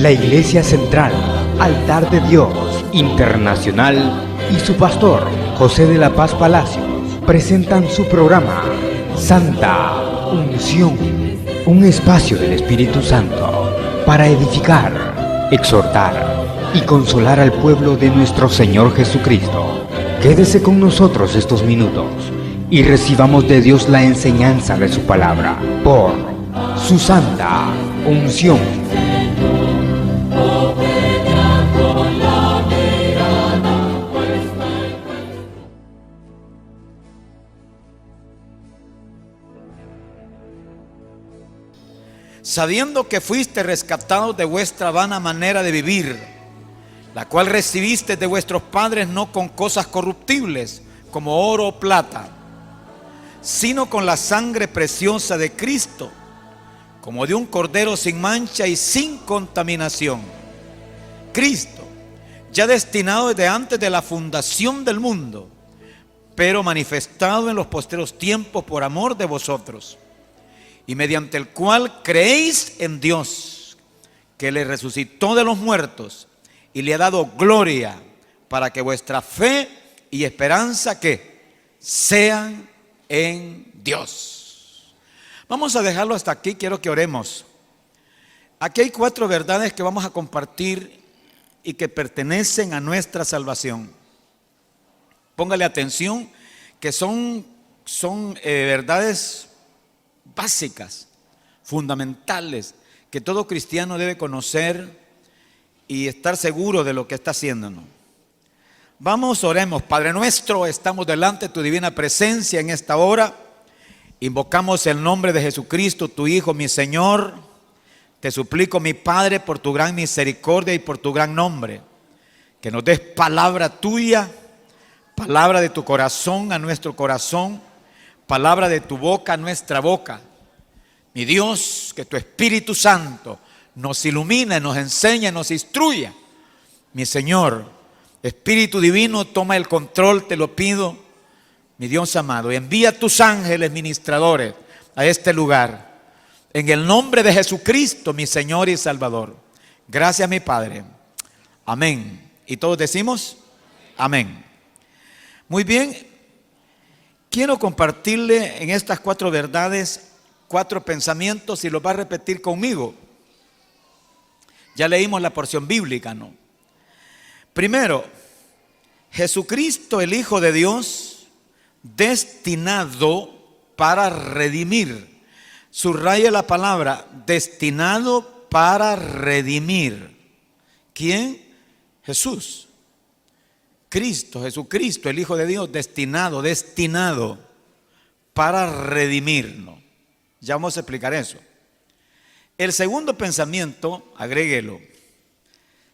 La Iglesia Central, Altar de Dios Internacional y su pastor, José de la Paz Palacios, presentan su programa Santa Unción, un espacio del Espíritu Santo para edificar, exhortar y consolar al pueblo de nuestro Señor Jesucristo. Quédese con nosotros estos minutos y recibamos de Dios la enseñanza de su palabra por su Santa Unción. Sabiendo que fuiste rescatados de vuestra vana manera de vivir, la cual recibiste de vuestros padres no con cosas corruptibles, como oro o plata, sino con la sangre preciosa de Cristo, como de un cordero sin mancha y sin contaminación. Cristo, ya destinado desde antes de la fundación del mundo, pero manifestado en los postreros tiempos por amor de vosotros, y mediante el cual creéis en Dios, que le resucitó de los muertos y le ha dado gloria, para que vuestra fe y esperanza que sean en Dios. Vamos a dejarlo hasta aquí, quiero que oremos. Aquí hay 4 verdades que vamos a compartir y que pertenecen a nuestra salvación. Póngale atención, que son verdades básicas, fundamentales, que todo cristiano debe conocer y estar seguro de lo que está haciendo, ¿no? Vamos, oremos. Padre nuestro, estamos delante de tu divina presencia en esta hora. Invocamos el nombre de Jesucristo, tu Hijo, mi Señor. Te suplico, mi Padre, por tu gran misericordia y por tu gran nombre, que nos des palabra tuya, palabra de tu corazón a nuestro corazón, palabra de tu boca a nuestra boca. Mi Dios, que tu Espíritu Santo nos ilumine, nos enseñe, nos instruya. Mi Señor, Espíritu Divino, toma el control, te lo pido, mi Dios amado. Envía tus ángeles ministradores a este lugar, en el nombre de Jesucristo, mi Señor y Salvador. Gracias, mi Padre. Amén. Y todos decimos amén. Muy bien. Quiero compartirle en estas 4 verdades 4 pensamientos y los va a repetir conmigo. Ya leímos la porción bíblica, ¿no? Primero, Jesucristo, el Hijo de Dios, destinado para redimir. Subraya la palabra, destinado para redimir. ¿Quién? Jesús. Cristo, Jesucristo, el Hijo de Dios, destinado para redimirnos. Ya vamos a explicar eso. El segundo pensamiento, agréguelo.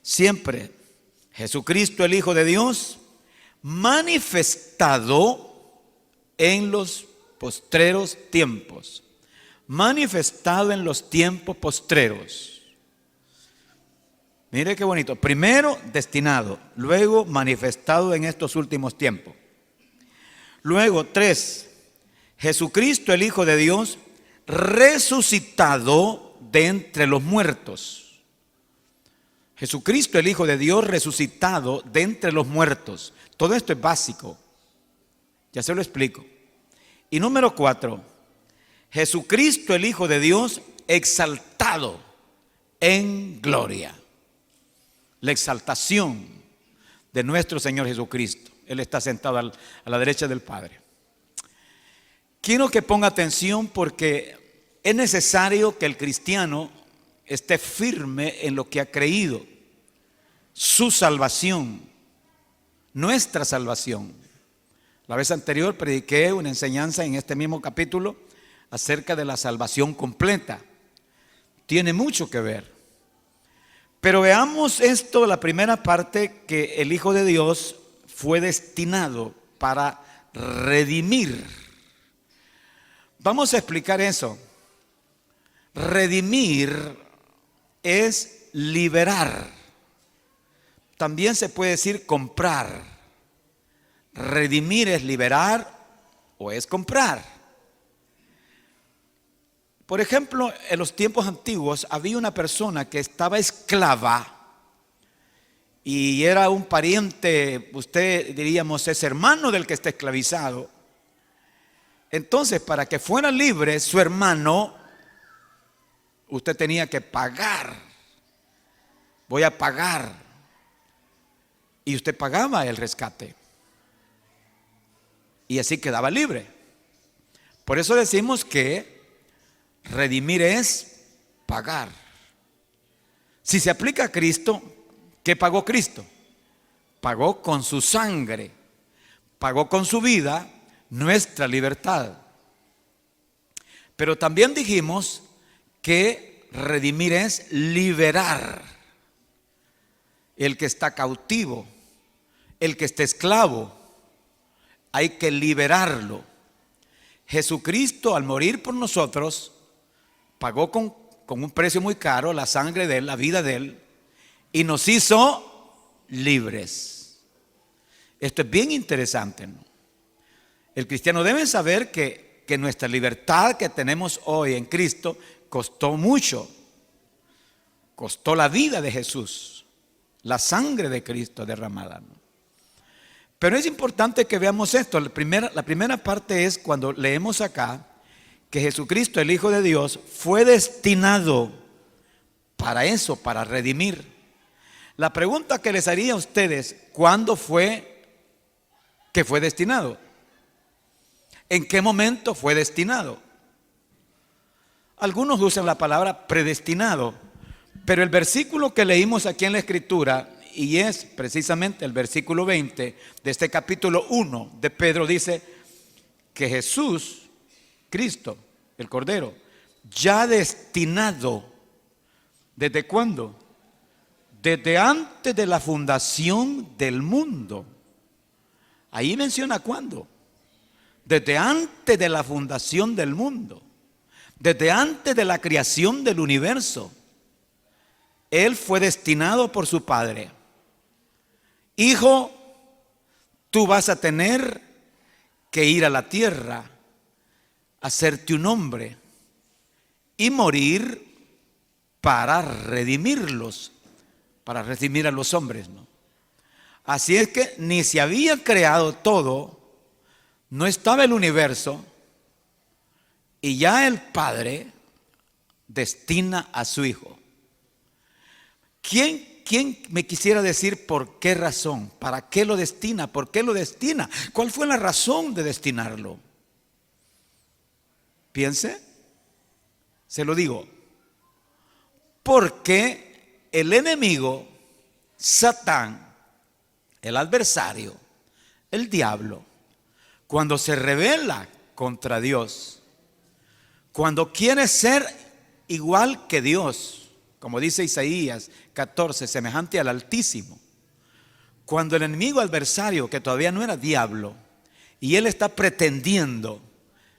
Siempre, Jesucristo, el Hijo de Dios, manifestado en los postreros tiempos. Manifestado en los tiempos postreros. Mire qué bonito. Primero destinado, luego manifestado en estos últimos tiempos. Luego 3, Jesucristo el Hijo de Dios resucitado de entre los muertos. Jesucristo el Hijo de Dios resucitado de entre los muertos. Todo esto es básico. Ya se lo explico. Y número 4, Jesucristo el Hijo de Dios exaltado en gloria. La exaltación de nuestro Señor Jesucristo. Él está sentado a la derecha del Padre. Quiero que ponga atención porque es necesario que el cristiano esté firme en lo que ha creído. Su salvación, nuestra salvación. La vez anterior prediqué una enseñanza en este mismo capítulo acerca de la salvación completa. Tiene mucho que ver. Pero veamos esto, la primera parte, que el Hijo de Dios fue destinado para redimir. Vamos a explicar eso. Redimir es liberar. También se puede decir comprar. Redimir es liberar o es comprar. Por ejemplo, en los tiempos antiguos había una persona que estaba esclava y era un pariente, usted diríamos es hermano del que está esclavizado. Entonces, para que fuera libre su hermano, usted tenía que pagar. Voy a pagar. Y usted pagaba el rescate. Y así quedaba libre. Por eso decimos que redimir es pagar. Si se aplica a Cristo, ¿qué pagó Cristo? Pagó con su sangre, pagó con su vida nuestra libertad. Pero también dijimos que redimir es liberar. El que está cautivo, el que está esclavo, hay que liberarlo. Jesucristo, al morir por nosotros, pagó con un precio muy caro la sangre de Él, la vida de Él, y nos hizo libres. Esto es bien interesante, ¿no? El cristiano debe saber que nuestra libertad que tenemos hoy en Cristo costó mucho. Costó la vida de Jesús, la sangre de Cristo derramada, ¿no? Pero es importante que veamos esto. La primera parte es cuando leemos acá que Jesucristo, el Hijo de Dios, fue destinado para eso, para redimir. La pregunta que les haría a ustedes, ¿cuándo fue que fue destinado? ¿En qué momento fue destinado? Algunos usan la palabra predestinado, pero el versículo que leímos aquí en la Escritura, y es precisamente el versículo 20 de este capítulo 1 de Pedro, dice que Jesús, Cristo, el Cordero, ya destinado, ¿desde cuándo? Desde antes de la fundación del mundo. Ahí menciona cuándo. Desde antes de la fundación del mundo, desde antes de la creación del universo, Él fue destinado por su Padre. Hijo, tú vas a tener que ir a la tierra, hacerte un hombre y morir para redimirlos, para redimir a los hombres, ¿no? Así es que ni se había creado todo, no estaba el universo, y ya el Padre destina a su Hijo. ¿Quién me quisiera decir por qué razón? ¿Para qué lo destina? ¿Por qué lo destina? ¿Cuál fue la razón de destinarlo? Piense, se lo digo. Porque el enemigo, Satán, el adversario, el diablo, cuando se rebela contra Dios, cuando quiere ser igual que Dios, como dice Isaías 14, semejante al Altísimo, cuando el enemigo adversario, que todavía no era diablo, y él está pretendiendo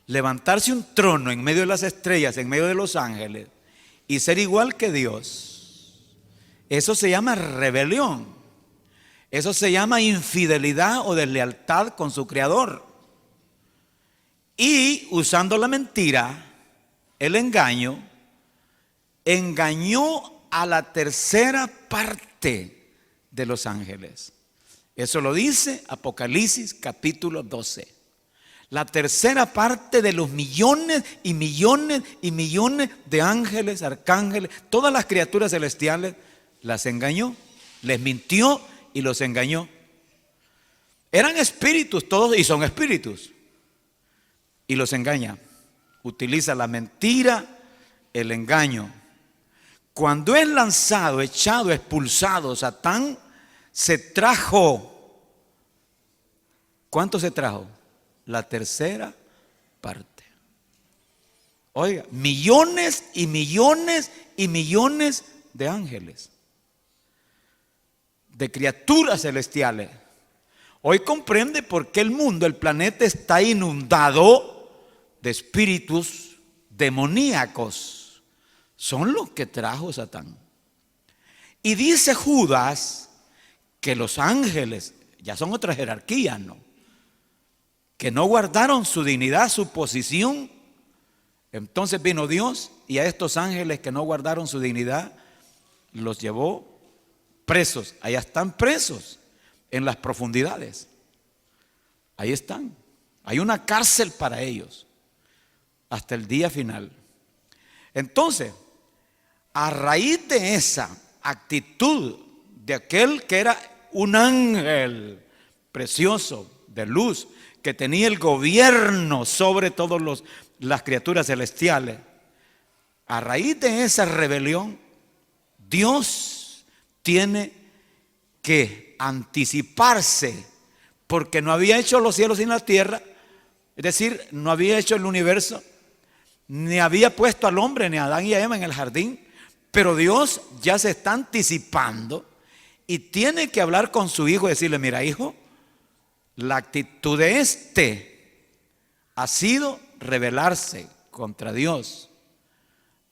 levantarse un trono en medio de las estrellas, en medio de los ángeles, y ser igual que Dios, eso se llama rebelión, eso se llama infidelidad o deslealtad con su Creador. Y usando la mentira, el engaño, engañó a la tercera parte de los ángeles. Eso lo dice Apocalipsis capítulo 12. La tercera parte de los millones y millones y millones de ángeles, arcángeles, todas las criaturas celestiales, las engañó, les mintió y los engañó. Eran espíritus todos y son espíritus. Y los engaña. Utiliza la mentira, el engaño. Cuando es lanzado, echado, expulsado, Satán se trajo. ¿Cuánto se trajo? La tercera parte. Oiga, millones y millones y millones de ángeles, de criaturas celestiales. Hoy comprende por qué el mundo, el planeta está inundado de espíritus demoníacos. Son los que trajo Satán. Y dice Judas que los ángeles, ya son otra jerarquía, ¿no? Que no guardaron su dignidad, su posición Entonces vino Dios y a estos ángeles que no guardaron su dignidad los llevó presos. Allá están presos en las profundidades. Ahí están. Hay una cárcel para ellos hasta el día final. Entonces, a raíz de esa actitud de aquel que era un ángel precioso de luz, que tenía el gobierno sobre todas las criaturas celestiales, a raíz de esa rebelión, Dios tiene que anticiparse, porque no había hecho los cielos y la tierra, es decir, no había hecho el universo, ni había puesto al hombre ni a Adán y a Eva en el jardín, pero Dios ya se está anticipando y tiene que hablar con su hijo y decirle: mira, hijo, la actitud de este ha sido rebelarse contra Dios,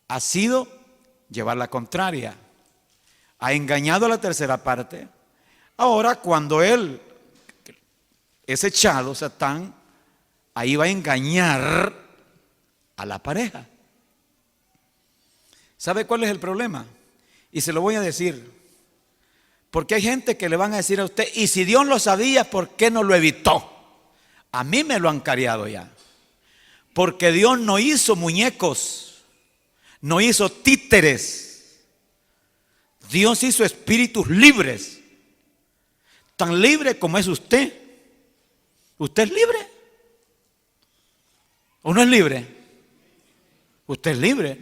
ha sido llevar la contraria, ha engañado a la tercera parte. Ahora, cuando él es echado, Satán, ahí va a engañar a la pareja. ¿Sabe cuál es el problema? Y se lo voy a decir, porque hay gente que le van a decir a usted: y si Dios lo sabía, ¿por qué no lo evitó? A mí me lo han cariado ya. Porque Dios no hizo muñecos, no hizo títeres. Dios hizo espíritus libres, tan libre como es usted. ¿Usted es libre? ¿O no es libre? Usted es libre.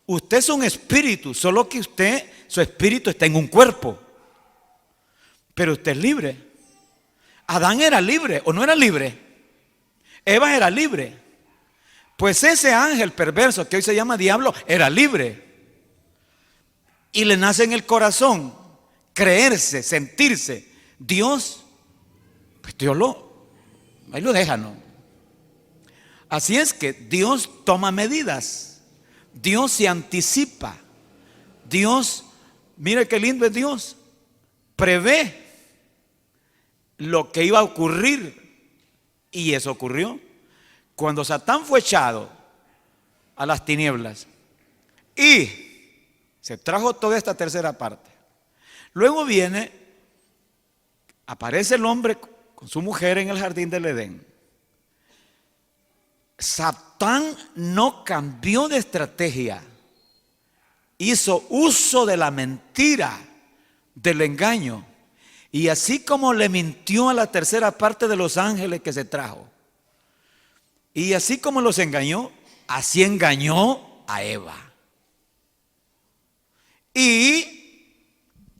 Usted es un espíritu, solo que usted, su espíritu está en un cuerpo. Pero usted es libre. Adán era libre, ¿o no era libre? Eva era libre. Pues ese ángel perverso que hoy se llama diablo era libre. Y le nace en el corazón creerse, sentirse Dios. Pues Dios ahí lo deja, ¿no? Así es que Dios toma medidas. Dios se anticipa. Dios, mire qué lindo es Dios. Prevé lo que iba a ocurrir. Y eso ocurrió. Cuando Satán fue echado a las tinieblas y se trajo toda esta tercera parte. Luego aparece el hombre con su mujer en el jardín del Edén. Satán no cambió de estrategia, hizo uso de la mentira, del engaño, y así como le mintió a la tercera parte de los ángeles que se trajo, y así como los engañó, así engañó a Eva. Y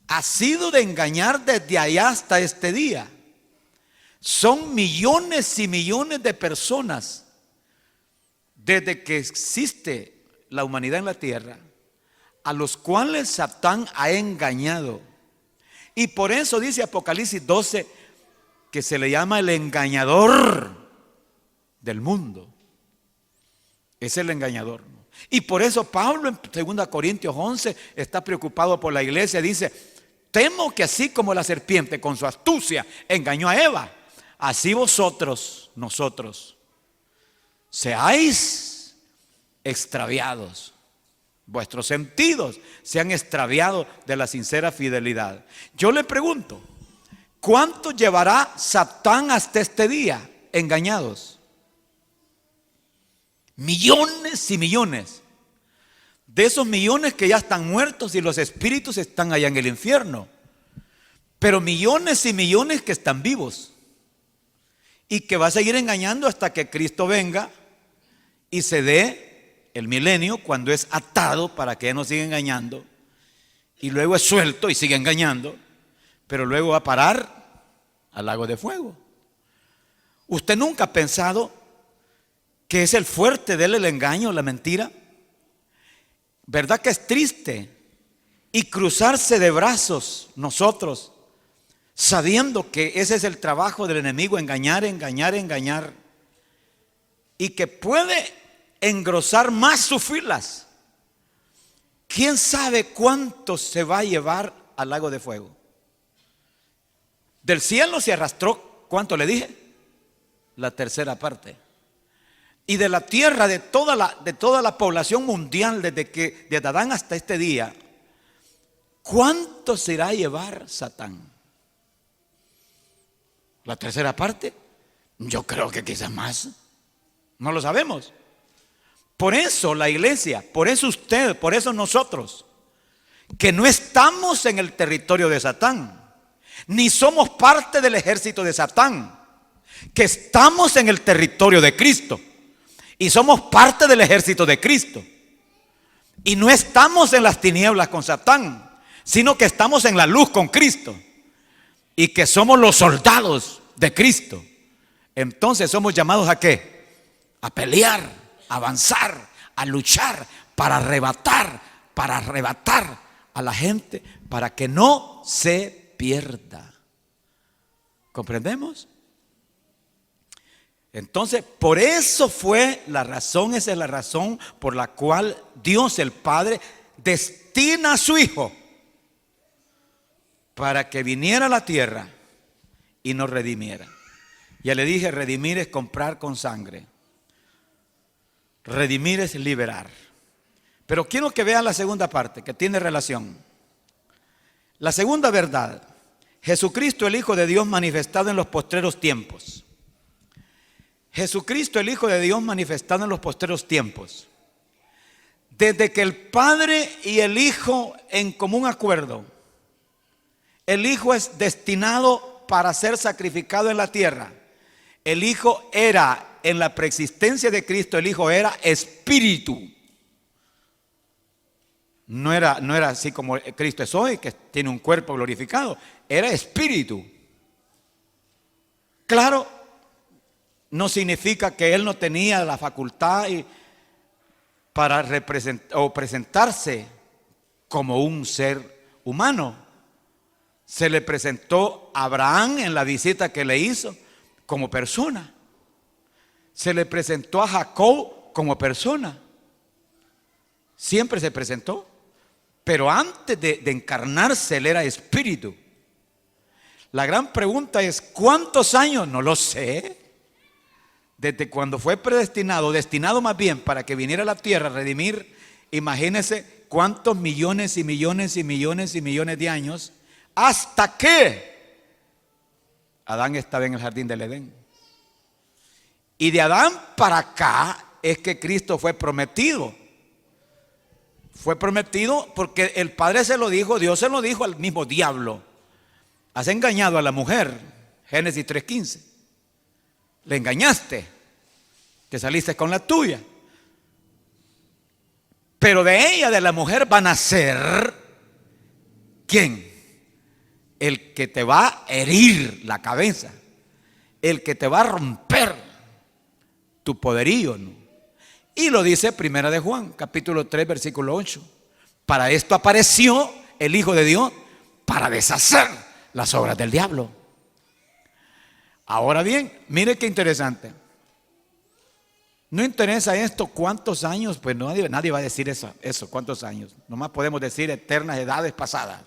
ha sido de engañar desde allá hasta este día. Son millones y millones de personas desde que existe la humanidad en la tierra, a los cuales Satán ha engañado. Y por eso dice Apocalipsis 12 que se le llama el engañador del mundo. Es el engañador. Y por eso Pablo en 2 Corintios 11 está preocupado por la iglesia. Dice: temo que así como la serpiente con su astucia engañó a Eva, así nosotros seáis extraviados. Vuestros sentidos se han extraviado de la sincera fidelidad. Yo le pregunto: ¿cuánto llevará Satán hasta este día engañados? Millones y millones. De esos millones que ya están muertos y los espíritus están allá en el infierno. Pero millones y millones que están vivos. Y que va a seguir engañando hasta que Cristo venga y se dé el milenio, cuando es atado para que ya no siga engañando. Y luego es suelto y sigue engañando. Pero luego va a parar al lago de fuego. ¿Usted nunca ha pensado que es el fuerte de él el engaño, la mentira? ¿Verdad que es triste? Y cruzarse de brazos nosotros, sabiendo que ese es el trabajo del enemigo: engañar, engañar, engañar. Y que puede engrosar más sus filas. ¿Quién sabe cuánto se va a llevar al lago de fuego? Del cielo se arrastró, ¿cuánto le dije? La tercera parte. Y de la tierra, de toda la población mundial, desde Adán hasta este día, ¿cuánto se irá a llevar Satán? ¿La tercera parte? Yo creo que quizás más. No lo sabemos. Por eso la iglesia, por eso usted, por eso nosotros, que no estamos en el territorio de Satán, ni somos parte del ejército de Satán, que estamos en el territorio de Cristo y somos parte del ejército de Cristo. Y no estamos en las tinieblas con Satán, sino que estamos en la luz con Cristo y que somos los soldados de Cristo. Entonces somos llamados ¿a qué? A pelear, a avanzar, a luchar para arrebatar a la gente para que no se pierda. ¿Comprendemos? Entonces, por eso fue la razón, esa es la razón por la cual Dios el Padre destina a su Hijo para que viniera a la tierra y nos redimiera. Ya le dije, redimir es comprar con sangre. Redimir es liberar. Pero quiero que vean la segunda parte, que tiene relación. La segunda verdad: Jesucristo, el Hijo de Dios manifestado en los postreros tiempos. Jesucristo, el Hijo de Dios manifestado en los postreros tiempos. Desde que el Padre y el Hijo en común acuerdo, el Hijo es destinado para ser sacrificado en la tierra. El Hijo era, en la preexistencia de Cristo, el Hijo era espíritu. No era así como Cristo es hoy, que tiene un cuerpo glorificado. Era espíritu. Claro, no significa que Él no tenía la facultad para representar o presentarse como un ser humano. Se le presentó a Abraham en la visita que le hizo como persona. Se le presentó a Jacob como persona. Siempre se presentó. Pero antes de encarnarse, Él era espíritu. La gran pregunta es, ¿cuántos años? No lo sé. Desde cuando fue predestinado, destinado más bien para que viniera a la tierra a redimir, imagínense cuántos millones y millones y millones y millones de años, hasta que Adán estaba en el jardín del Edén. Y de Adán para acá es que Cristo fue prometido. Fue prometido porque el Padre se lo dijo, Dios se lo dijo al mismo diablo. Has engañado a la mujer, Génesis 3:15. Le engañaste, que saliste con la tuya. Pero de ella, de la mujer, van a nacer, ¿quién? El que te va a herir la cabeza, el que te va a romper tu poderío, ¿no? Y lo dice Primera de Juan, capítulo 3, versículo 8. Para esto apareció el Hijo de Dios, para deshacer las obras del diablo. Ahora bien, mire qué interesante. No interesa esto cuántos años, pues nadie va a decir eso, cuántos años. Nomás podemos decir eternas edades pasadas.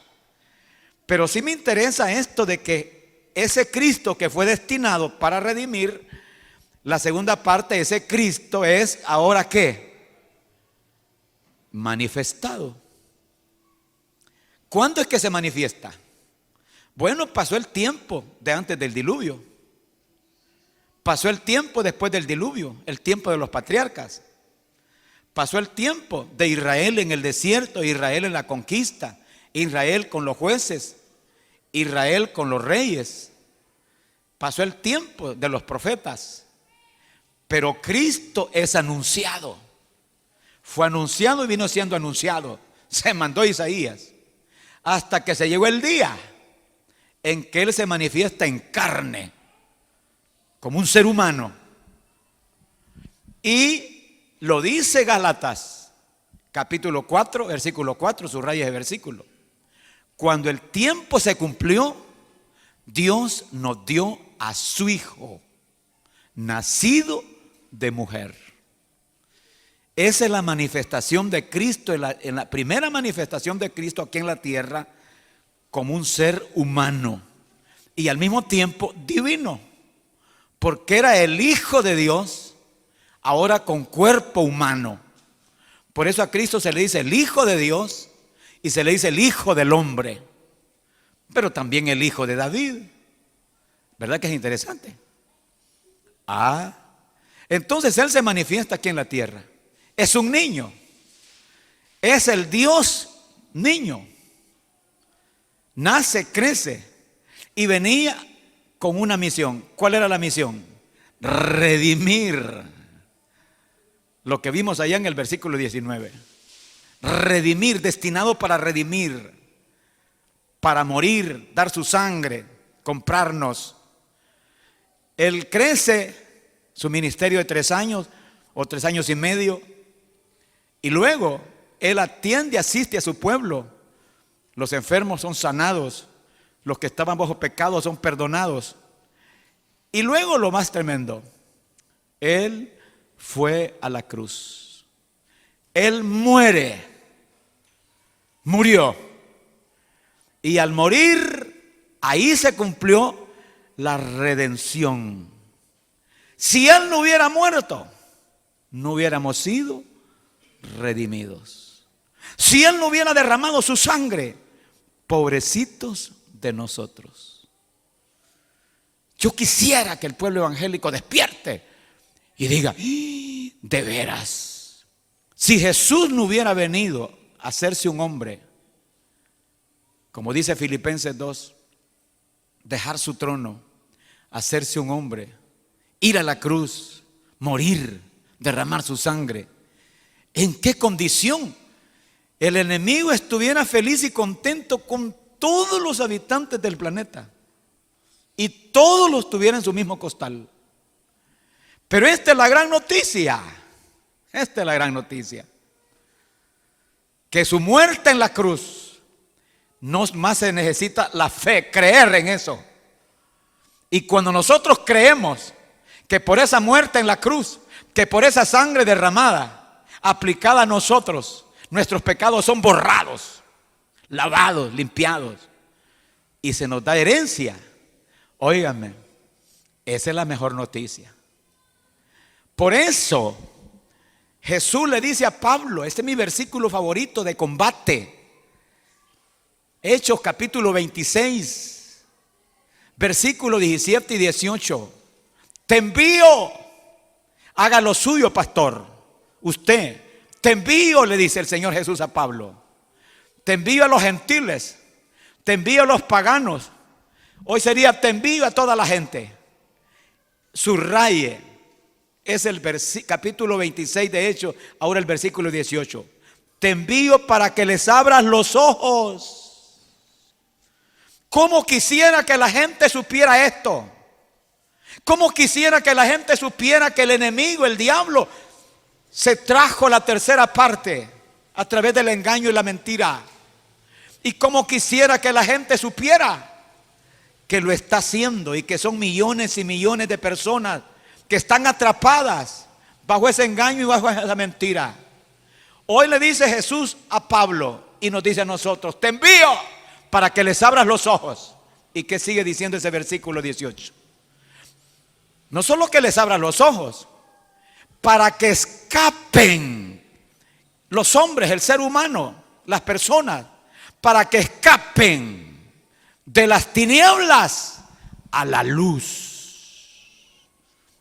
Pero sí me interesa esto de que ese Cristo que fue destinado para redimir, la segunda parte, ese Cristo es ahora ¿qué? Manifestado. ¿Cuándo es que se manifiesta? Bueno, pasó el tiempo de antes del diluvio. Pasó el tiempo después del diluvio, el tiempo de los patriarcas. Pasó el tiempo de Israel en el desierto, Israel en la conquista, Israel con los jueces, Israel con los reyes. Pasó el tiempo de los profetas. Pero Cristo es anunciado. Fue anunciado y vino siendo anunciado. Se mandó Isaías. Hasta que se llegó el día en que Él se manifiesta en carne, como un ser humano. Y lo dice Gálatas, capítulo 4, versículo 4, subraya ese versículo. Cuando el tiempo se cumplió, Dios nos dio a su Hijo, nacido de mujer. Esa es la manifestación de Cristo, en la primera manifestación de Cristo aquí en la tierra, como un ser humano y al mismo tiempo divino, porque era el Hijo de Dios ahora con cuerpo humano. Por eso a Cristo se le dice el Hijo de Dios y se le dice el Hijo del Hombre, pero también el Hijo de David. ¿Verdad que es interesante? Entonces Él se manifiesta aquí en la tierra. Es un niño. Es el Dios niño. Nace, crece y venía con una misión. ¿Cuál era la misión? Redimir. Lo que vimos allá en el versículo 19. Redimir, destinado para redimir, para morir, dar su sangre, comprarnos. Él crece, su ministerio de 3 años o 3 años y medio, y luego Él atiende, asiste a su pueblo. Los enfermos son sanados, los que estaban bajo pecado son perdonados. Y luego lo más tremendo, Él fue a la cruz. Él murió. Y al morir, ahí se cumplió la redención. Si Él no hubiera muerto, no hubiéramos sido redimidos. Si Él no hubiera derramado su sangre, pobrecitos de nosotros. Yo quisiera que el pueblo evangélico despierte y diga: de veras, si Jesús no hubiera venido a hacerse un hombre, como dice Filipenses 2, dejar su trono, hacerse un hombre, ir a la cruz, morir, derramar su sangre, ¿en qué condición el enemigo estuviera feliz y contento con todos los habitantes del planeta y todos los tuvieran en su mismo costal? Pero esta es la gran noticia. Esta es la gran noticia. Que su muerte en la cruz, no más se necesita la fe, creer en eso. Y cuando nosotros creemos que por esa muerte en la cruz, que por esa sangre derramada, aplicada a nosotros, nuestros pecados son borrados, lavados, limpiados, y se nos da herencia. Óigame, esa es la mejor noticia. Por eso Jesús le dice a Pablo, este es mi versículo favorito de combate, Hechos capítulo 26, versículos 17 y 18. Te envío, haga lo suyo, pastor. Usted, te envío, le dice el Señor Jesús a Pablo. Te envío a los gentiles, te envío a los paganos. Hoy sería te envío a toda la gente. Subraye, es el capítulo 26 de Hechos, ahora el versículo 18. Te envío para que les abras los ojos. ¿Cómo quisiera que la gente supiera esto? ¿Cómo quisiera que la gente supiera que el enemigo, el diablo, se trajo la tercera parte a través del engaño y la mentira? Y cómo quisiera que la gente supiera que lo está haciendo y que son millones y millones de personas que están atrapadas bajo ese engaño y bajo esa mentira. Hoy le dice Jesús a Pablo y nos dice a nosotros: te envío para que les abras los ojos. ¿Y qué sigue diciendo ese versículo 18? No solo que les abras los ojos, para que escapen los hombres, el ser humano, las personas, para que escapen de las tinieblas a la luz.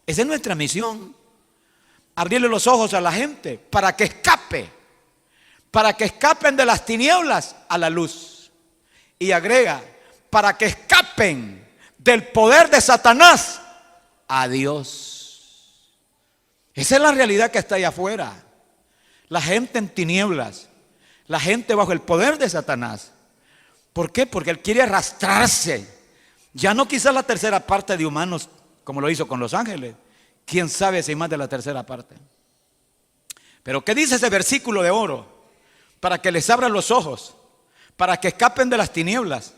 Esa es nuestra misión, abrirle los ojos a la gente para que escapen de las tinieblas a la luz. Y agrega, para que escapen del poder de Satanás a Dios. Esa es la realidad que está allá afuera. La gente en tinieblas, la gente bajo el poder de Satanás. ¿Por qué? Porque él quiere arrastrarse. Ya no quizás la tercera parte de humanos como lo hizo con los ángeles. ¿Quién sabe si hay más de la tercera parte? Pero ¿qué dice ese versículo de oro? Para que les abran los ojos, para que escapen de las tinieblas,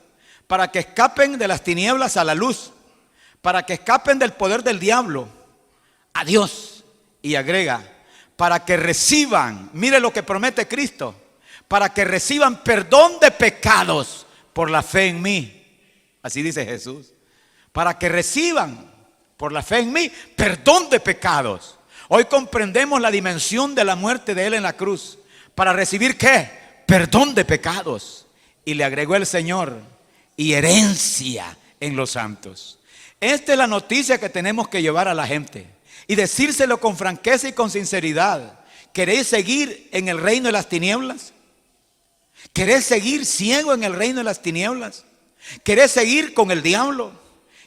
para que escapen de las tinieblas a la luz, para que escapen del poder del diablo a Dios. Y agrega, para que reciban, mire lo que promete Cristo, para que reciban perdón de pecados por la fe en mí. Así dice Jesús. Para que reciban por la fe en mí perdón de pecados. Hoy comprendemos la dimensión de la muerte de Él en la cruz. ¿Para recibir qué? Perdón de pecados. Y le agregó el Señor, y herencia en los santos. Esta es la noticia que tenemos que llevar a la gente y decírselo con franqueza y con sinceridad. ¿Queréis seguir en el reino de las tinieblas? ¿Querés seguir ciego en el reino de las tinieblas? ¿Querés seguir con el diablo?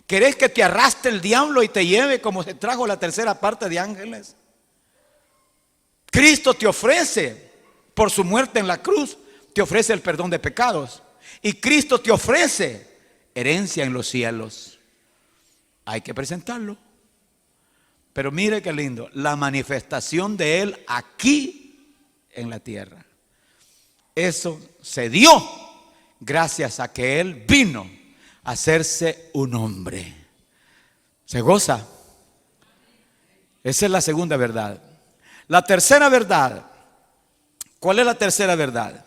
¿Querés que te arrastre el diablo y te lleve como se trajo la tercera parte de ángeles? Cristo te ofrece, por su muerte en la cruz, te ofrece el perdón de pecados. Y Cristo te ofrece herencia en los cielos. Hay que presentarlo. Pero mire qué lindo, la manifestación de Él aquí en la tierra. Eso se dio gracias a que Él vino a hacerse un hombre. ¿Se goza? Esa es la segunda verdad. La tercera verdad. ¿Cuál es la tercera verdad?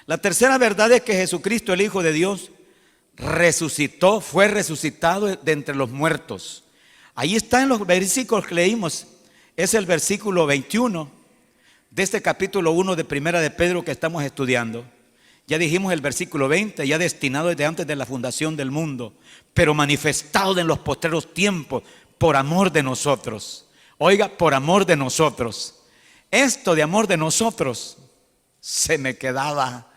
La tercera verdad es que Jesucristo, el Hijo de Dios, resucitó, fue resucitado de entre los muertos. Ahí está en los versículos que leímos. Es el versículo 21 de este capítulo 1 de Primera de Pedro que estamos estudiando. Ya dijimos el versículo 20, ya destinado desde antes de la fundación del mundo, pero manifestado en los postreros tiempos por amor de nosotros. Oiga, por amor de nosotros. Esto de amor de nosotros se me quedaba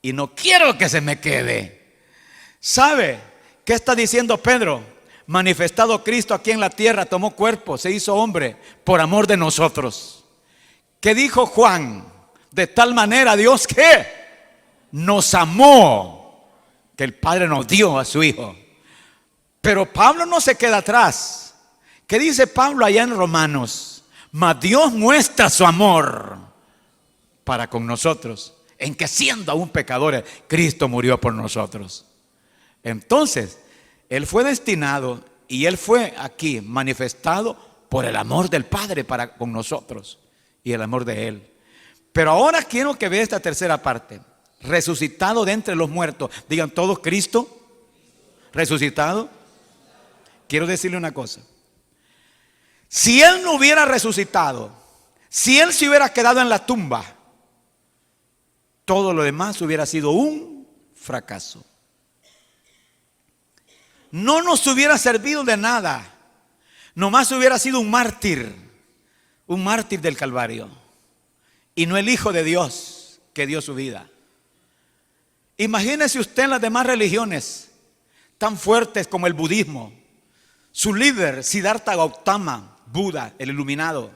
y no quiero que se me quede. ¿Sabe qué está diciendo Pedro? Manifestado Cristo aquí en la tierra, tomó cuerpo, se hizo hombre por amor de nosotros. ¿Qué dijo Juan? De tal manera Dios que nos amó, que el Padre nos dio a su Hijo. Pero Pablo no se queda atrás. ¿Qué dice Pablo allá en Romanos? Mas Dios muestra su amor para con nosotros, en que siendo aún pecadores, Cristo murió por nosotros. Entonces, Él fue destinado y Él fue aquí manifestado por el amor del Padre para con nosotros y el amor de Él. Pero ahora quiero que vea esta tercera parte. Resucitado de entre los muertos. Digan todos, Cristo resucitado. Quiero decirle una cosa. Si Él no hubiera resucitado, si Él se hubiera quedado en la tumba, todo lo demás hubiera sido un fracaso. No nos hubiera servido de nada. Nomás hubiera sido un mártir del Calvario. Y no el Hijo de Dios que dio su vida. Imagínese usted en las demás religiones tan fuertes como el budismo. Su líder, Siddhartha Gautama, Buda, el iluminado.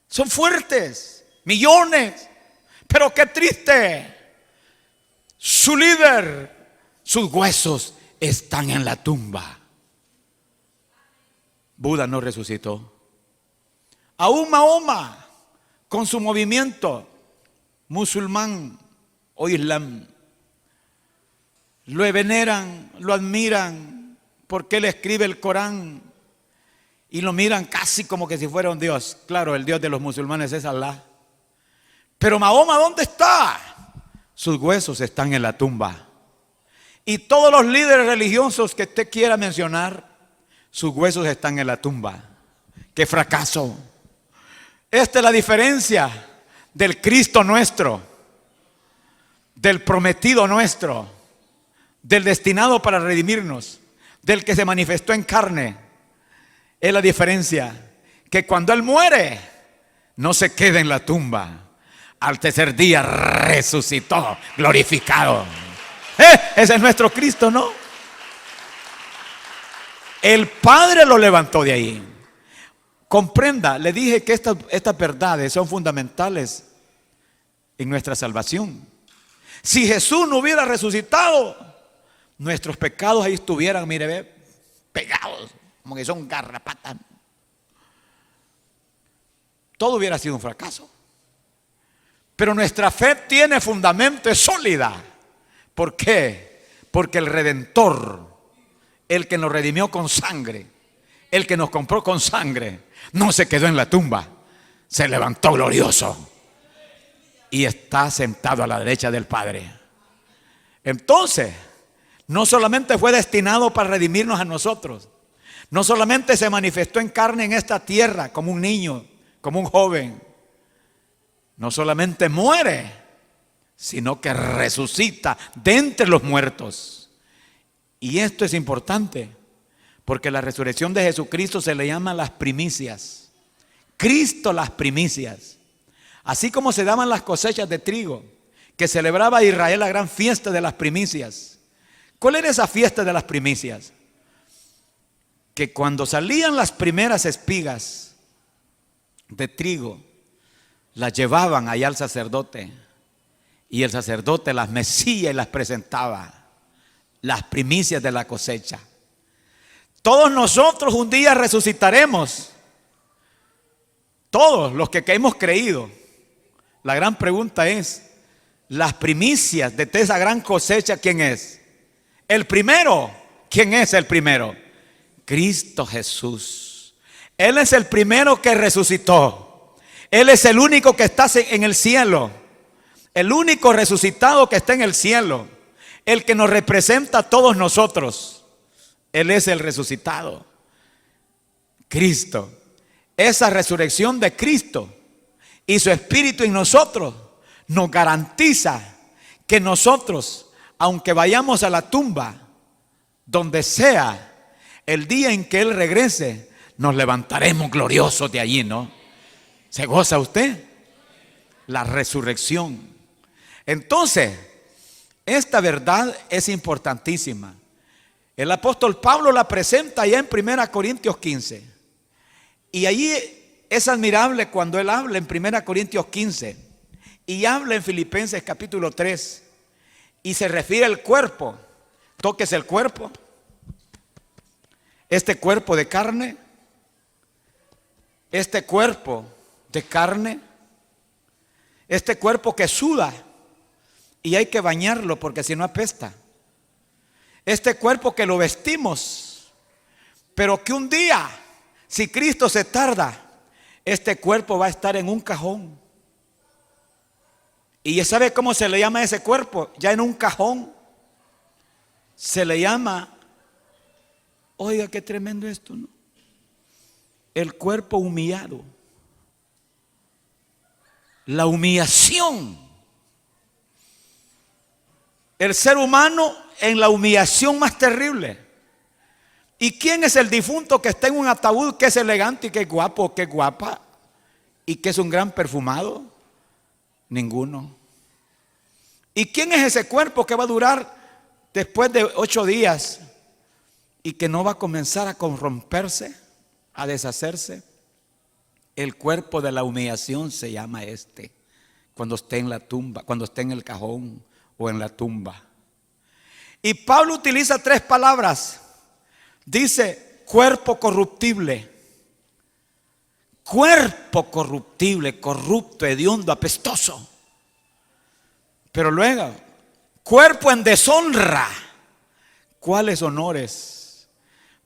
Son fuertes, millones. Pero qué triste. Su líder, sus huesos están en la tumba. Buda no resucitó. Aún Mahoma, con su movimiento musulmán o islam, lo veneran, lo admiran, porque él escribe el Corán y lo miran casi como que si fuera un Dios. Claro, el Dios de los musulmanes es Alá. Pero Mahoma, ¿dónde está? Sus huesos están en la tumba. Y todos los líderes religiosos que usted quiera mencionar, sus huesos están en la tumba. ¡Qué fracaso! Esta es la diferencia del Cristo nuestro, del prometido nuestro, del destinado para redimirnos, del que se manifestó en carne. Es la diferencia, que cuando Él muere, no se queda en la tumba. Al tercer día resucitó, glorificado. Ese es nuestro Cristo, ¿no? El Padre lo levantó de ahí. Comprenda, le dije que estas verdades son fundamentales en nuestra salvación. Si Jesús no hubiera resucitado, nuestros pecados ahí estuvieran, mire, pegados, como que son garrapatas. Todo hubiera sido un fracaso. Pero nuestra fe tiene fundamento, es sólida. ¿Por qué? Porque el Redentor, el que nos redimió con sangre, el que nos compró con sangre, no se quedó en la tumba, se levantó glorioso y está sentado a la derecha del Padre. Entonces, no solamente fue destinado para redimirnos a nosotros, No solamente se manifestó en carne en esta tierra como un niño, como un joven. No solamente muere, sino que resucita de entre los muertos. Y esto es importante, porque la resurrección de Jesucristo se le llama las primicias. Cristo las primicias. Así como se daban las cosechas de trigo, que celebraba Israel la gran fiesta de las primicias. ¿Cuál era esa fiesta de las primicias? Que cuando salían las primeras espigas de trigo, las llevaban allá al sacerdote, y el sacerdote las mecía y las presentaba, las primicias de la cosecha. Todos nosotros un día resucitaremos, todos los que hemos creído. La gran pregunta es, las primicias de esa gran cosecha, ¿quién es? El primero. ¿Quién es el primero? Cristo Jesús. Él es el primero que resucitó. Él es el único que está en el cielo, el único resucitado que está en el cielo, el que nos representa a todos nosotros. Él es el resucitado, Cristo. Esa resurrección de Cristo y su Espíritu en nosotros nos garantiza que nosotros, aunque vayamos a la tumba, donde sea, el día en que Él regrese, nos levantaremos gloriosos de allí, ¿no? ¿Se goza usted? La resurrección. Entonces, esta verdad es importantísima. El apóstol Pablo la presenta ya en 1 Corintios 15. Y allí es admirable cuando él habla en 1 Corintios 15 y habla en Filipenses capítulo 3 y se refiere al cuerpo. Tóquese el cuerpo. Este cuerpo de carne. Este cuerpo de carne. Este cuerpo que suda y hay que bañarlo porque si no apesta. Este cuerpo que lo vestimos, pero que un día, si Cristo se tarda, este cuerpo va a estar en un cajón. ¿Y ya sabe cómo se le llama a ese cuerpo? Ya en un cajón. Se le llama, oiga qué tremendo esto, ¿no? El cuerpo humillado. La humillación. El ser humano en la humillación más terrible. ¿Y quién es el difunto que está en un ataúd que es elegante y que es guapo, que es guapa y que es un gran perfumado? Ninguno. ¿Y quién es ese cuerpo que va a durar después de 8 días y que no va a comenzar a corromperse, a deshacerse? El cuerpo de la humillación se llama cuando esté en la tumba, cuando esté en el cajón o en la tumba. Y Pablo utiliza 3 palabras. Dice cuerpo corruptible. Cuerpo corruptible, corrupto, hediondo, apestoso. Pero luego, cuerpo en deshonra. ¿Cuáles honores?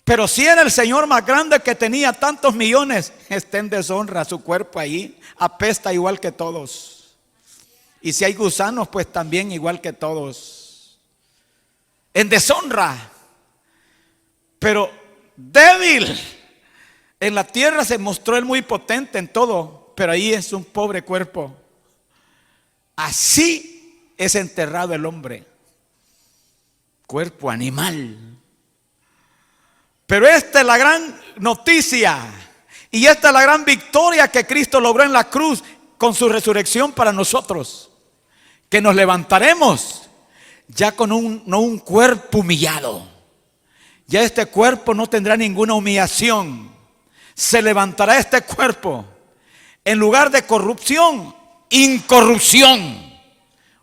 Pero si era el Señor más grande que tenía tantos millones, está en deshonra su cuerpo ahí, apesta igual que todos. Y si hay gusanos, pues también igual que todos. En deshonra. Pero débil. En la tierra se mostró él muy potente en todo, pero ahí es un pobre cuerpo. Así es enterrado el hombre. Cuerpo animal. Pero esta es la gran noticia. Y esta es la gran victoria que Cristo logró en la cruz con su resurrección para nosotros. Que nos levantaremos ya con no un cuerpo humillado. Ya este cuerpo no tendrá ninguna humillación. Se levantará este cuerpo en lugar de corrupción, incorrupción.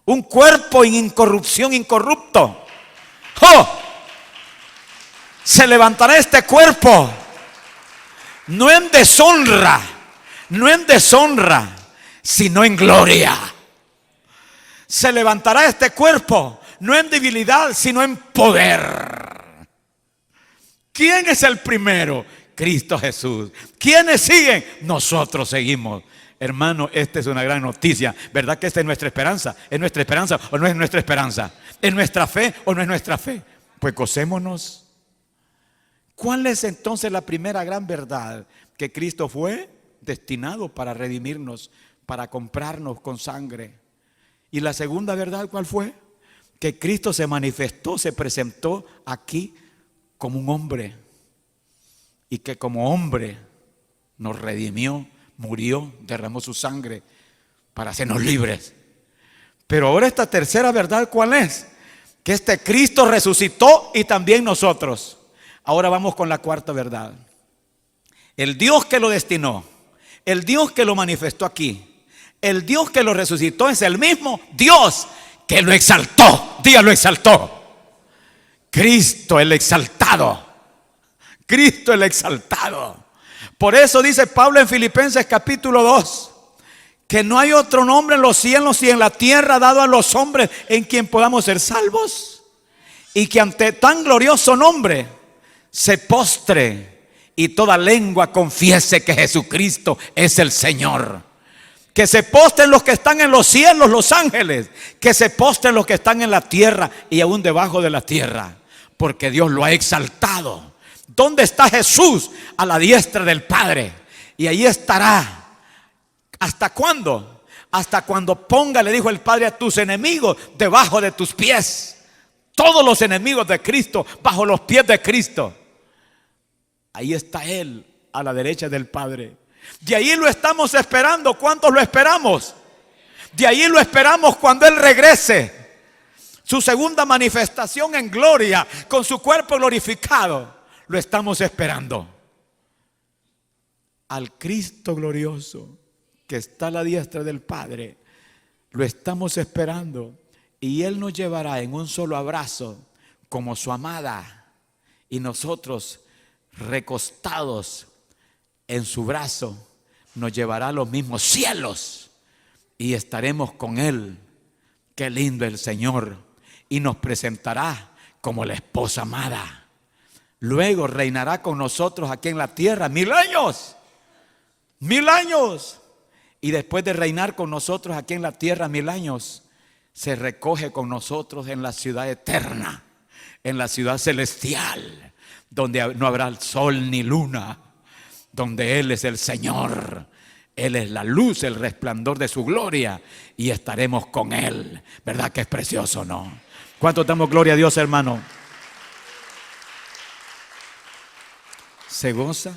Un cuerpo en incorrupción, incorrupto. ¡Oh! Se levantará este cuerpo no en deshonra, sino en gloria. Se levantará este cuerpo no en debilidad, sino en poder. ¿Quién es el primero? Cristo Jesús. ¿Quiénes siguen? Nosotros seguimos. Hermano, esta es una gran noticia. ¿Verdad que esta es nuestra esperanza? ¿Es nuestra esperanza o no es nuestra esperanza? ¿Es nuestra fe o no es nuestra fe? Pues gocémonos. ¿Cuál es entonces la primera gran verdad? Que Cristo fue destinado para redimirnos, para comprarnos con sangre. Y la segunda verdad, ¿cuál fue? Que Cristo se manifestó, se presentó aquí como un hombre. Y que como hombre nos redimió, murió, derramó su sangre para hacernos libres. Pero ahora esta tercera verdad, ¿cuál es? Que este Cristo resucitó y también nosotros. Ahora vamos con la cuarta verdad. El Dios que lo destinó, el Dios que lo manifestó aquí, el Dios que lo resucitó es el mismo Dios que lo exaltó. Dios lo exaltó. Cristo el exaltado. Cristo el exaltado. Por eso dice Pablo en Filipenses capítulo 2. Que no hay otro nombre en los cielos y en la tierra dado a los hombres en quien podamos ser salvos. Y que ante tan glorioso nombre se postre y toda lengua confiese que Jesucristo es el Señor. Que se postren los que están en los cielos, los ángeles. Que se postren los que están en la tierra y aún debajo de la tierra. Porque Dios lo ha exaltado. ¿Dónde está Jesús? A la diestra del Padre. Y ahí estará. ¿Hasta cuándo? Hasta cuando ponga, le dijo el Padre, a tus enemigos debajo de tus pies. Todos los enemigos de Cristo bajo los pies de Cristo. Ahí está Él, a la derecha del Padre. De ahí lo estamos esperando. ¿Cuántos lo esperamos? De ahí lo esperamos cuando Él regrese. Su segunda manifestación en gloria, con su cuerpo glorificado. Lo estamos esperando. Al Cristo glorioso que está a la diestra del Padre, lo estamos esperando. Y Él nos llevará en un solo abrazo como su amada. Y nosotros recostados en su brazo nos llevará a los mismos cielos. Y estaremos con Él. Qué lindo el Señor. Y nos presentará como la esposa amada. Luego reinará con nosotros aquí en la tierra 1000 años. 1000 años. Y después de reinar con nosotros aquí en la tierra 1000 años, se recoge con nosotros en la ciudad eterna, en la ciudad celestial, donde no habrá sol ni luna, donde Él es el Señor. Él es la luz, el resplandor de su gloria, y estaremos con Él. ¿Verdad que es precioso, no? ¿Cuánto damos gloria a Dios, hermano? ¿Se goza?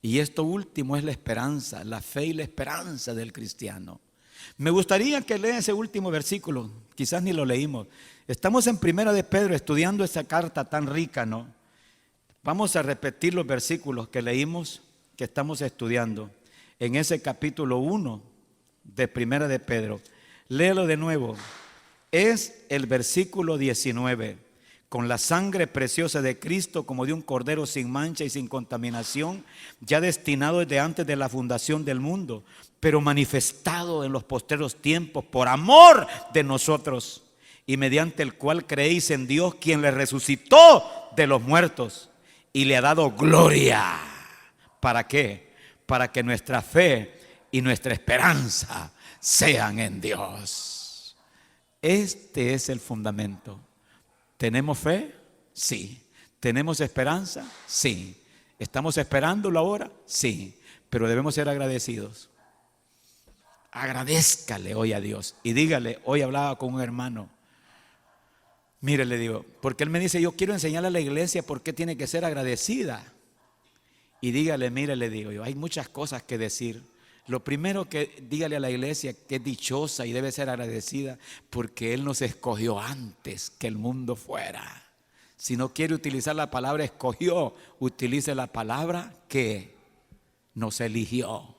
Y esto último es la esperanza, la fe y la esperanza del cristiano. Me gustaría que lea ese último versículo, quizás ni lo leímos. Estamos en Primera de Pedro estudiando esa carta tan rica, ¿no? Vamos a repetir los versículos que leímos, que estamos estudiando en ese capítulo 1 de Primera de Pedro. Léelo de nuevo. Es el versículo 19. Con la sangre preciosa de Cristo, como de un cordero sin mancha y sin contaminación, ya destinado desde antes de la fundación del mundo, pero manifestado en los postreros tiempos por amor de nosotros, y mediante el cual creéis en Dios, quien le resucitó de los muertos y le ha dado gloria. ¿Para qué? Para que nuestra fe y nuestra esperanza sean en Dios. Este es el fundamento. ¿Tenemos fe? Sí. ¿Tenemos esperanza? Sí. ¿Estamos esperándolo ahora? Sí. Pero debemos ser agradecidos. Agradézcale hoy a Dios. Y dígale, hoy hablaba con un hermano. Mire, le digo, porque él me dice, yo quiero enseñarle a la iglesia por qué tiene que ser agradecida. Y dígale, mire, le digo yo, hay muchas cosas que decir. Lo primero que dígale a la iglesia que es dichosa y debe ser agradecida porque Él nos escogió antes que el mundo fuera. Si no quiere utilizar la palabra escogió, utilice la palabra que nos eligió.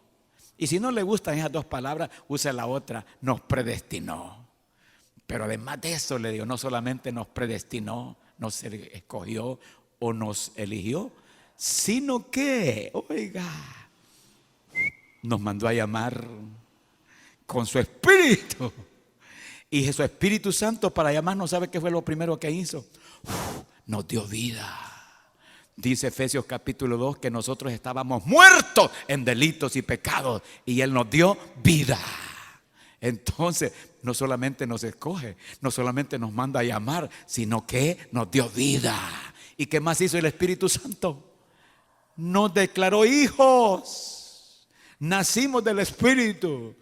Y si no le gustan esas dos palabras, use la otra, nos predestinó. Pero además de eso, le digo, no solamente nos predestinó, nos escogió o nos eligió, sino que, oiga, nos mandó a llamar con su Espíritu. Y su Espíritu Santo para llamarnos, ¿sabe qué fue lo primero que hizo? Nos dio vida. Dice Efesios capítulo 2 que nosotros estábamos muertos en delitos y pecados y Él nos dio vida. Entonces no solamente nos escoge, no solamente nos manda a llamar, sino que nos dio vida. ¿Y qué más hizo el Espíritu Santo? Nos declaró hijos. Nacimos del Espíritu.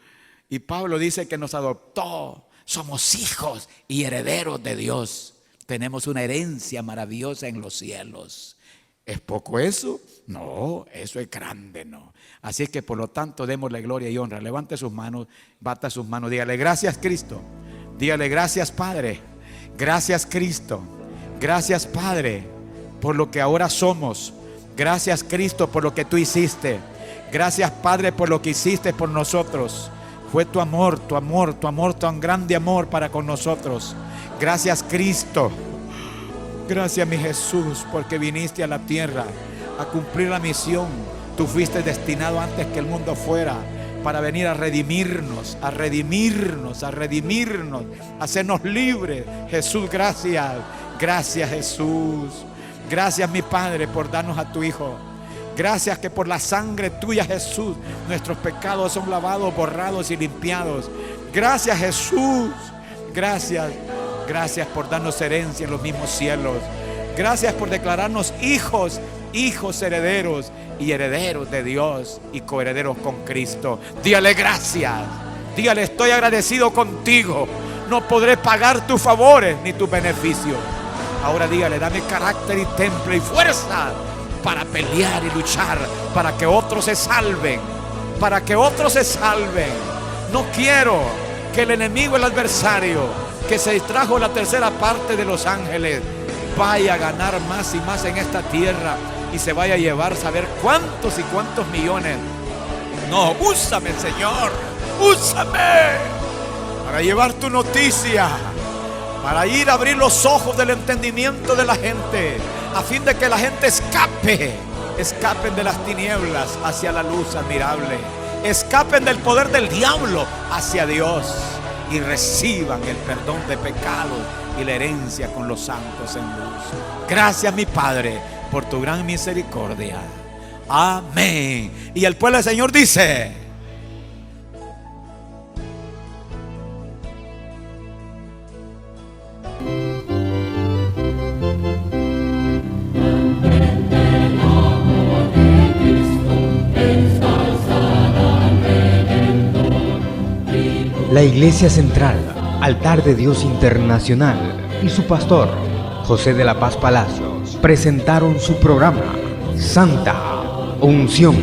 Y Pablo dice que nos adoptó. Somos hijos y herederos de Dios. Tenemos una herencia maravillosa en los cielos. ¿Es poco eso? No, eso es grande, no. Así es que por lo tanto démosle gloria y honra. Levante sus manos, bata sus manos, dígale gracias Cristo. Dígale gracias Padre. Gracias Cristo. Gracias Padre por lo que ahora somos. Gracias Cristo por lo que tú hiciste. Gracias Padre por lo que hiciste por nosotros. Fue tu amor, tan grande amor para con nosotros. Gracias Cristo. Gracias mi Jesús porque viniste a la tierra a cumplir la misión. Tú fuiste destinado antes que el mundo fuera para venir a redimirnos, a hacernos libres. Jesús, gracias. Gracias Jesús. Gracias mi Padre por darnos a tu Hijo. Gracias que por la sangre tuya Jesús nuestros pecados son lavados, borrados y limpiados. Gracias Jesús. Gracias. Gracias por darnos herencia en los mismos cielos. Gracias por declararnos hijos, hijos herederos y herederos de Dios y coherederos con Cristo. Dígale gracias. Dígale estoy agradecido contigo. No podré pagar tus favores ni tus beneficios. Ahora dígale dame carácter y temple y fuerza para pelear y luchar para que otros se salven. Para que otros se salven. No quiero que el enemigo, el adversario que se distrajo la tercera parte de los ángeles vaya a ganar más y más en esta tierra y se vaya a llevar saber cuántos y cuántos millones. No, úsame Señor, úsame para llevar tu noticia, para ir a abrir los ojos del entendimiento de la gente, a fin de que la gente escapen de las tinieblas hacia la luz admirable, escapen del poder del diablo hacia Dios y reciban el perdón de pecados y la herencia con los santos en luz. Gracias mi Padre por tu gran misericordia. Amén. Y el pueblo del Señor dice: La Iglesia Central, Altar de Dios Internacional y su pastor, José de la Paz Palacios, presentaron su programa Santa Unción.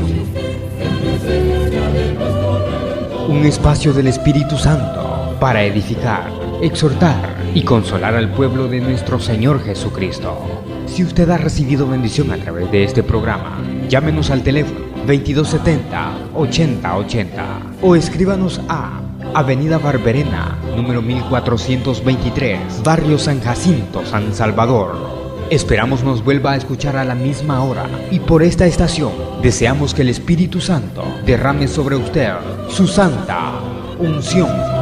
Un espacio del Espíritu Santo para edificar, exhortar y consolar al pueblo de nuestro Señor Jesucristo. Si usted ha recibido bendición a través de este programa, llámenos al teléfono 2270-8080 o escríbanos a Avenida Barberena, número 1423, Barrio San Jacinto, San Salvador. Esperamos nos vuelva a escuchar a la misma hora y por esta estación deseamos que el Espíritu Santo derrame sobre usted su santa unción.